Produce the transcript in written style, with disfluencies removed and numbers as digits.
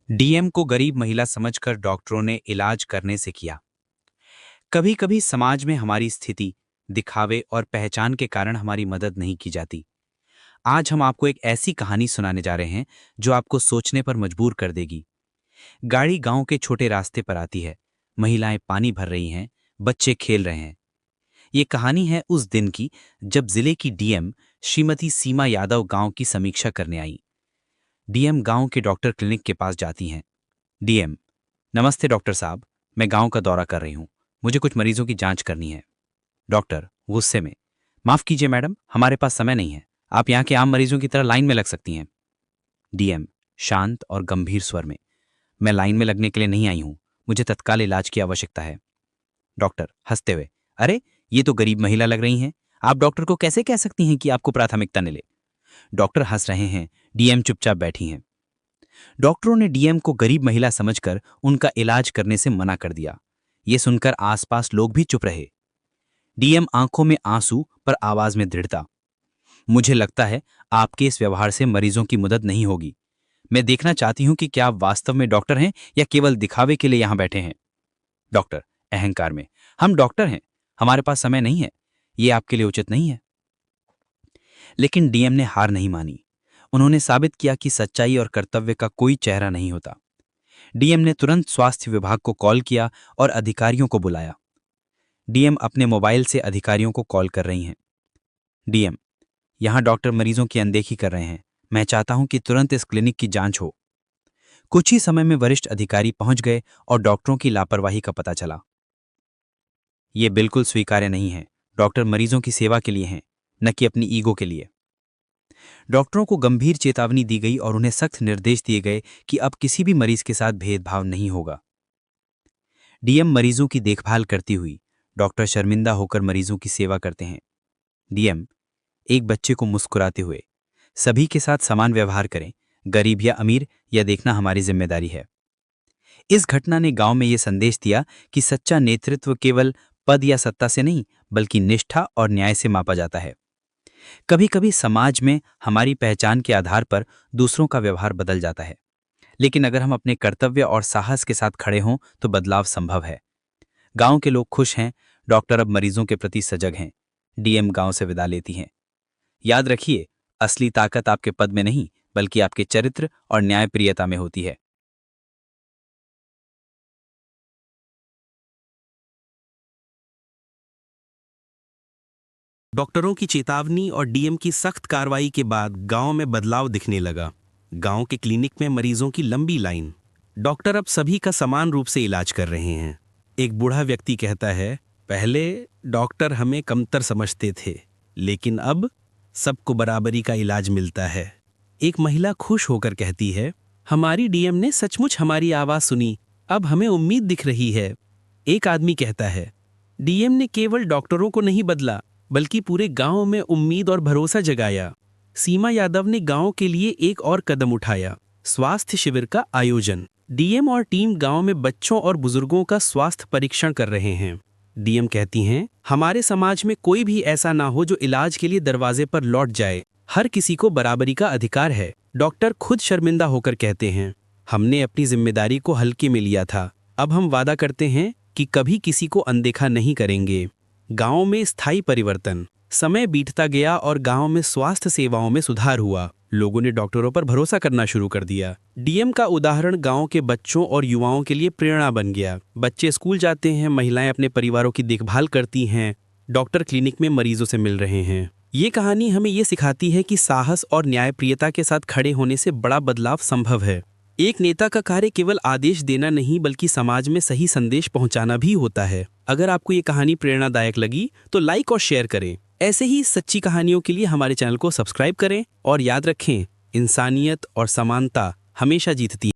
DM को गरीब महिला समझकर डॉक्टरों ने इलाज करने से किया। कभी कभी समाज में हमारी स्थिति, दिखावे और पहचान के कारण हमारी मदद नहीं की जाती। आज हम आपको एक ऐसी कहानी सुनाने जा रहे हैं जो आपको सोचने पर मजबूर कर देगी। गाड़ी गांव के छोटे रास्ते पर आती है। महिलाएं पानी भर रही हैं, बच्चे खेल रहे हैं। ये कहानी है उस दिन की जब जिले की डीएम श्रीमती सीमा यादव गांव की समीक्षा करने आई। डीएम गांव के डॉक्टर क्लिनिक के पास जाती हैं। डीएम: नमस्ते डॉक्टर साहब, मैं गांव का दौरा कर रही हूं। मुझे कुछ मरीजों की जांच करनी है। डॉक्टर गुस्से में: माफ कीजिए मैडम, हमारे पास समय नहीं है। आप यहाँ के आम मरीजों की तरह लाइन में लग सकती हैं। डीएम शांत और गंभीर स्वर में: मैं लाइन में लगने के लिए नहीं आई हूं, मुझे तत्काल इलाज की आवश्यकता है। डॉक्टर हंसते हुए: अरे, ये तो गरीब महिला लग रही हैं। आप डॉक्टर को कैसे कह सकती हैं कि आपको प्राथमिकता मिले? डॉक्टर हंस रहे हैं। डीएम चुपचाप बैठी हैं। डॉक्टरों ने डीएम को गरीब महिला समझकर उनका इलाज करने से मना कर दिया। ये सुनकर आसपास लोग भी चुप रहे। डीएम आंखों में आंसू पर आवाज में दृढ़ता: मुझे लगता है आपके इस व्यवहार से मरीजों की मदद नहीं होगी। मैं देखना चाहती हूं कि क्या आप वास्तव में डॉक्टर हैं या केवल दिखावे के लिए यहां बैठे हैं। डॉक्टर अहंकार में: हम डॉक्टर हैं, हमारे पास समय नहीं है। ये आपके लिए उचित नहीं है। लेकिन डीएम ने हार नहीं मानी। उन्होंने साबित किया कि सच्चाई और कर्तव्य का कोई चेहरा नहीं होता। डीएम ने तुरंत स्वास्थ्य विभाग को कॉल किया और अधिकारियों को बुलाया। डीएम अपने मोबाइल से अधिकारियों को कॉल कर रही हैं। डीएम: यहां डॉक्टर मरीजों की अनदेखी कर रहे हैं। मैं चाहता हूं कि तुरंत इस क्लिनिक की जांच हो। कुछ ही समय में वरिष्ठ अधिकारी पहुंच गए और डॉक्टरों की लापरवाही का पता चला। यह बिल्कुल स्वीकार्य नहीं है। डॉक्टर मरीजों की सेवा के लिए हैं, न कि अपनी ईगो के लिए। डॉक्टरों को गंभीर चेतावनी दी गई और उन्हें सख्त निर्देश दिए गए कि अब किसी भी मरीज के साथ भेदभाव नहीं होगा। डीएम मरीजों की देखभाल करती हुई, डॉक्टर शर्मिंदा होकर मरीजों की सेवा करते हैं। डीएम एक बच्चे को मुस्कुराते हुए: सभी के साथ समान व्यवहार करें, गरीब या अमीर, यह देखना हमारी जिम्मेदारी है। इस घटना ने गांव में यह संदेश दिया कि सच्चा नेतृत्व केवल पद या सत्ता से नहीं, बल्कि निष्ठा और न्याय से मापा जाता है। कभी कभी समाज में हमारी पहचान के आधार पर दूसरों का व्यवहार बदल जाता है, लेकिन अगर हम अपने कर्तव्य और साहस के साथ खड़े हों तो बदलाव संभव है। गांव के लोग खुश हैं। डॉक्टर अब मरीजों के प्रति सजग हैं। डीएम गांव से विदा लेती हैं। याद रखिए, असली ताकत आपके पद में नहीं, बल्कि आपके चरित्र और न्यायप्रियता में होती है। डॉक्टरों की चेतावनी और डीएम की सख्त कार्रवाई के बाद गांव में बदलाव दिखने लगा। गांव के क्लिनिक में मरीजों की लंबी लाइन। डॉक्टर अब सभी का समान रूप से इलाज कर रहे हैं। एक बूढ़ा व्यक्ति कहता है, पहले डॉक्टर हमें कमतर समझते थे, लेकिन अब सबको बराबरी का इलाज मिलता है। एक महिला खुश होकर कहती है, हमारी डीएम ने सचमुच हमारी आवाज सुनी, अब हमें उम्मीद दिख रही है। एक आदमी कहता है, डीएम ने केवल डॉक्टरों को नहीं बदला, बल्कि पूरे गांव में उम्मीद और भरोसा जगाया। सीमा यादव ने गांव के लिए एक और कदम उठाया, स्वास्थ्य शिविर का आयोजन। डीएम और टीम गांव में बच्चों और बुजुर्गों का स्वास्थ्य परीक्षण कर रहे हैं। डीएम कहती हैं, हमारे समाज में कोई भी ऐसा ना हो जो इलाज के लिए दरवाजे पर लौट जाए। हर किसी को बराबरी का अधिकार है। डॉक्टर खुद शर्मिंदा होकर कहते हैं, हमने अपनी जिम्मेदारी को हल्के में लिया था। अब हम वादा करते हैं कि कभी किसी को अनदेखा नहीं करेंगे। गांव में स्थायी परिवर्तन। समय बीतता गया और गांव में स्वास्थ्य सेवाओं में सुधार हुआ। लोगों ने डॉक्टरों पर भरोसा करना शुरू कर दिया। डीएम का उदाहरण गांव के बच्चों और युवाओं के लिए प्रेरणा बन गया। बच्चे स्कूल जाते हैं, महिलाएं अपने परिवारों की देखभाल करती हैं, डॉक्टर क्लिनिक में मरीजों से मिल रहे हैं। ये कहानी हमें ये सिखाती है कि साहस और न्यायप्रियता के साथ खड़े होने से बड़ा बदलाव संभव है। एक नेता का कार्य केवल आदेश देना नहीं, बल्कि समाज में सही संदेश पहुंचाना भी होता है। अगर आपको ये कहानी प्रेरणादायक लगी तो लाइक और शेयर करें। ऐसे ही सच्ची कहानियों के लिए हमारे चैनल को सब्सक्राइब करें और याद रखें, इंसानियत और समानता हमेशा जीतती है।